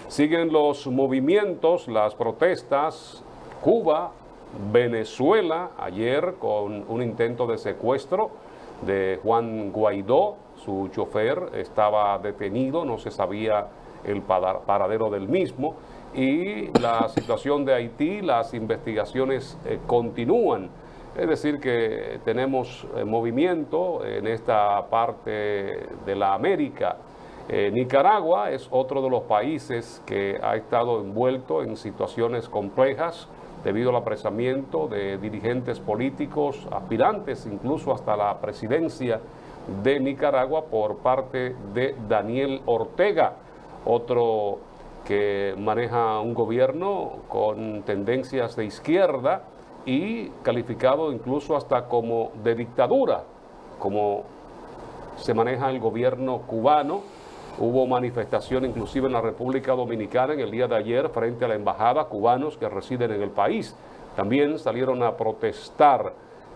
Siguen los movimientos, las protestas. Cuba, Venezuela, ayer con un intento de secuestro de Juan Guaidó, su chofer estaba detenido, no se sabía el paradero del mismo. Y la situación de Haití, las investigaciones continúan. Es decir, que tenemos movimiento en esta parte de la América. Nicaragua es otro de los países que ha estado envuelto en situaciones complejas debido al apresamiento de dirigentes políticos, aspirantes incluso hasta la presidencia de Nicaragua por parte de Daniel Ortega, otro que maneja un gobierno con tendencias de izquierda y calificado incluso hasta como de dictadura, como se maneja el gobierno cubano. Hubo manifestación inclusive en la República Dominicana en el día de ayer frente a la embajada, cubanos que residen en el país también salieron a protestar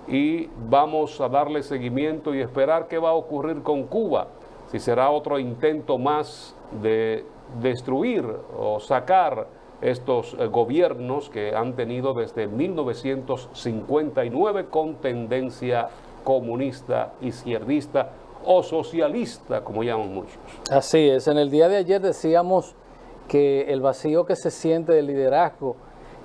y vamos a darle seguimiento y esperar qué va a ocurrir con Cuba, si será otro intento más de destruir o sacar estos gobiernos que han tenido desde 1959 con tendencia comunista, izquierdista o socialista, como llaman muchos. Así es, en el día de ayer decíamos que el vacío que se siente del liderazgo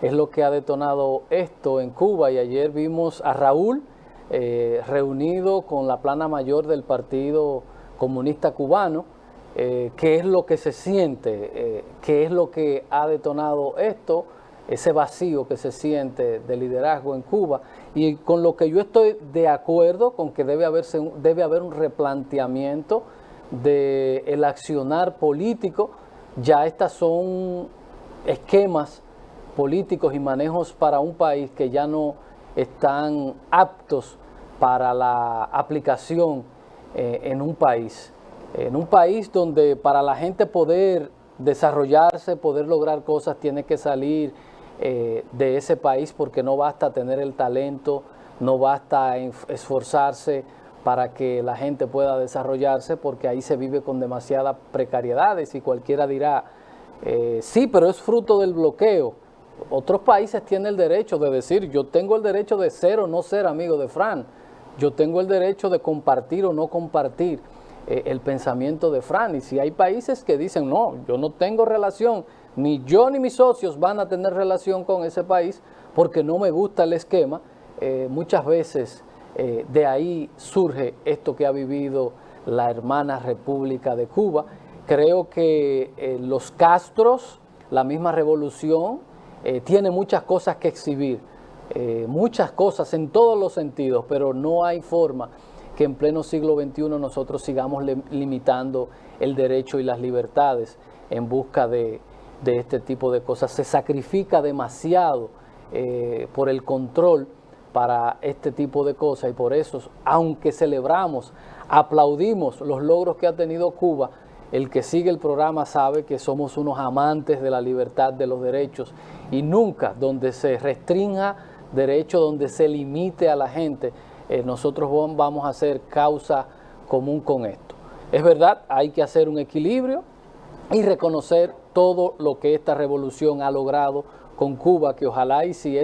es lo que ha detonado esto en Cuba, y ayer vimos a Raúl reunido con la plana mayor del Partido Comunista Cubano. ¿Qué es lo que se siente? ¿Qué es lo que ha detonado esto? Ese vacío que se siente de liderazgo en Cuba, y con lo que yo estoy de acuerdo con que debe haber un replanteamiento del accionar político. Ya estas son esquemas políticos y manejos para un país que ya no están aptos para la aplicación en un país donde para la gente poder desarrollarse, poder lograr cosas, tiene que salir de ese país, porque no basta tener el talento, no basta esforzarse para que la gente pueda desarrollarse, porque ahí se vive con demasiadas precariedades y cualquiera dirá, sí, pero es fruto del bloqueo. Otros países tienen el derecho de decir, yo tengo el derecho de ser o no ser amigo de Fran, yo tengo el derecho de compartir o no compartir el pensamiento de Fran, y si hay países que dicen, no, yo no tengo relación, ni yo ni mis socios van a tener relación con ese país porque no me gusta el esquema, muchas veces de ahí surge esto que ha vivido la hermana República de Cuba. Creo que los Castros, la misma revolución, tiene muchas cosas que exhibir, muchas cosas en todos los sentidos, pero no hay forma que en pleno siglo XXI nosotros sigamos limitando el derecho y las libertades en busca de este tipo de cosas. Se sacrifica demasiado por el control para este tipo de cosas, y por eso, aunque celebramos, aplaudimos los logros que ha tenido Cuba, el que sigue el programa sabe que somos unos amantes de la libertad, de los derechos, y nunca donde se restrinja derecho, donde se limite a la gente, nosotros vamos a hacer causa común con esto. Es verdad, hay que hacer un equilibrio y reconocer todo lo que esta revolución ha logrado con Cuba, que ojalá y si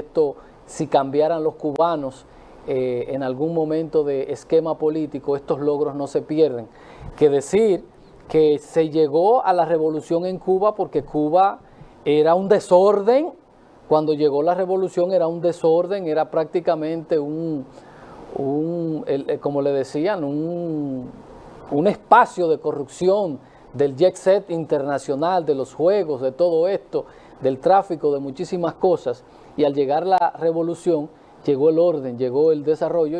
cambiaran los cubanos en algún momento de esquema político, estos logros no se pierden. Que decir que se llegó a la revolución en Cuba porque Cuba era un desorden, cuando llegó la revolución era un desorden, era prácticamente como le decían, un espacio de corrupción del jet set internacional, de los juegos, de todo esto, del tráfico, de muchísimas cosas, y al llegar la revolución llegó el orden, llegó el desarrollo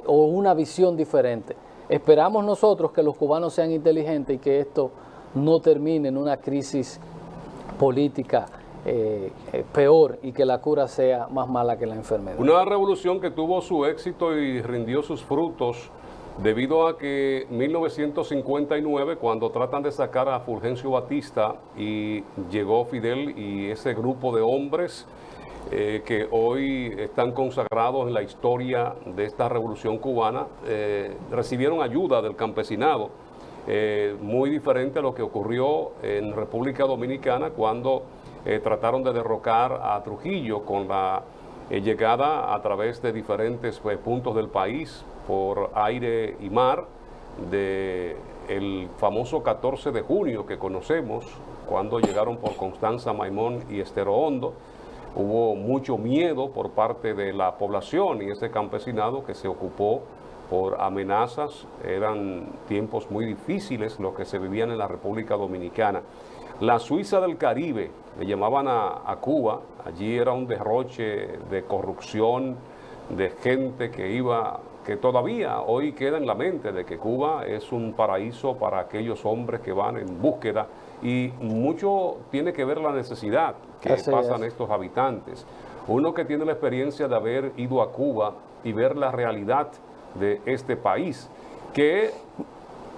o una visión diferente. Esperamos nosotros que los cubanos sean inteligentes y que esto no termine en una crisis política peor, y que la cura sea más mala que la enfermedad. Una revolución que tuvo su éxito y rindió sus frutos debido a que en 1959, cuando tratan de sacar a Fulgencio Batista y llegó Fidel y ese grupo de hombres que hoy están consagrados en la historia de esta revolución cubana, recibieron ayuda del campesinado muy diferente a lo que ocurrió en República Dominicana cuando trataron de derrocar a Trujillo con la llegada a través de diferentes puntos del país por aire y mar de el famoso 14 de junio que conocemos, cuando llegaron por Constanza, Maimón y Estero Hondo. Hubo mucho miedo por parte de la población y ese campesinado que se ocupó por amenazas. Eran tiempos muy difíciles los que se vivían en la República Dominicana. La Suiza del Caribe, le llamaban a Cuba, allí era un derroche de corrupción, de gente que todavía hoy queda en la mente de que Cuba es un paraíso para aquellos hombres que van en búsqueda, y mucho tiene que ver la necesidad que pasan estos habitantes. Uno que tiene la experiencia de haber ido a Cuba y ver la realidad de este país, que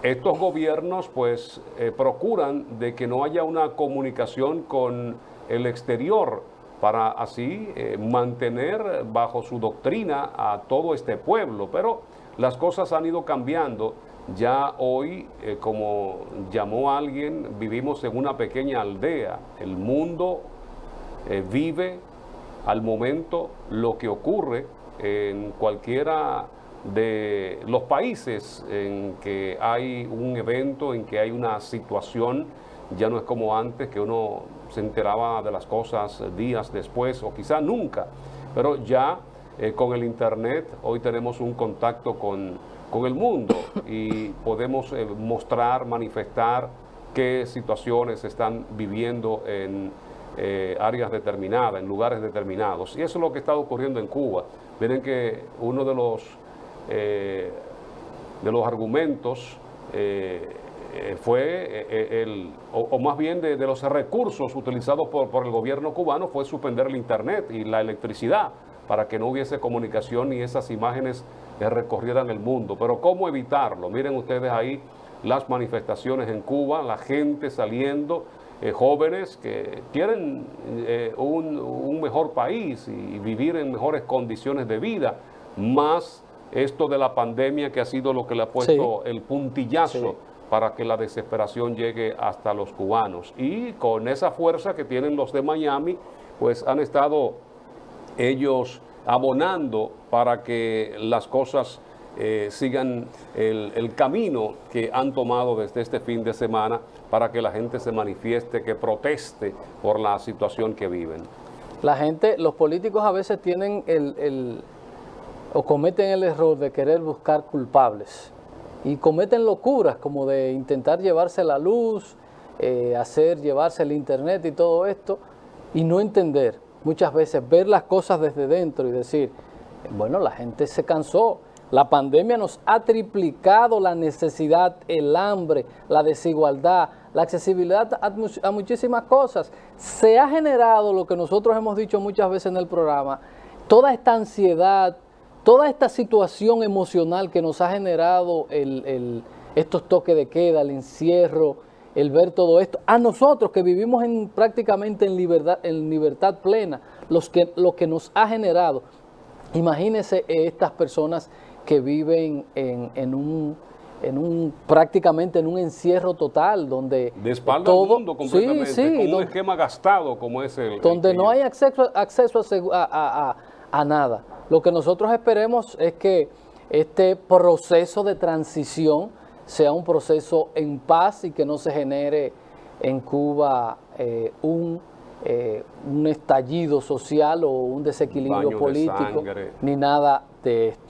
estos gobiernos pues procuran de que no haya una comunicación con el exterior para así mantener bajo su doctrina a todo este pueblo, pero las cosas han ido cambiando. Ya hoy, como llamó alguien, vivimos en una pequeña aldea. El mundo vive al momento lo que ocurre en cualquiera de los países en que hay un evento, en que hay una situación. Ya no es como antes, que uno se enteraba de las cosas días después o quizá nunca, pero ya con el internet hoy tenemos un contacto con el mundo y podemos mostrar, manifestar qué situaciones están viviendo en áreas determinadas, en lugares determinados. Y eso es lo que está ocurriendo en Cuba. Miren que uno de los argumentos fue, o más bien de los recursos utilizados por el gobierno cubano, fue suspender el internet y la electricidad para que no hubiese comunicación y esas imágenes recorrieran el mundo. Pero ¿cómo evitarlo? Miren ustedes ahí las manifestaciones en Cuba, la gente saliendo, jóvenes que quieren un mejor país y vivir en mejores condiciones de vida, más esto de la pandemia que ha sido lo que le ha puesto el puntillazo para que la desesperación llegue hasta los cubanos. Y con esa fuerza que tienen los de Miami, pues han estado ellos abonando para que las cosas sigan el camino que han tomado desde este fin de semana, para que la gente se manifieste, que proteste por la situación que viven. La gente, los políticos a veces tienen o cometen el error de querer buscar culpables y cometen locuras como de intentar llevarse la luz, llevarse el internet y todo esto, y no entender, muchas veces ver las cosas desde dentro y decir, bueno, la gente se cansó, la pandemia nos ha triplicado la necesidad, el hambre, la desigualdad, la accesibilidad a muchísimas cosas. Se ha generado lo que nosotros hemos dicho muchas veces en el programa, toda esta ansiedad, toda esta situación emocional que nos ha generado estos toques de queda, el encierro, el ver todo esto, a nosotros que vivimos prácticamente en libertad plena, lo que nos ha generado. Imagínense estas personas que viven prácticamente en un encierro total, donde de espalda al mundo completamente, con un esquema gastado como es donde no hay acceso a nada. Lo que nosotros esperemos es que este proceso de transición sea un proceso en paz y que no se genere en Cuba un estallido social o un desequilibrio político, ni nada de esto.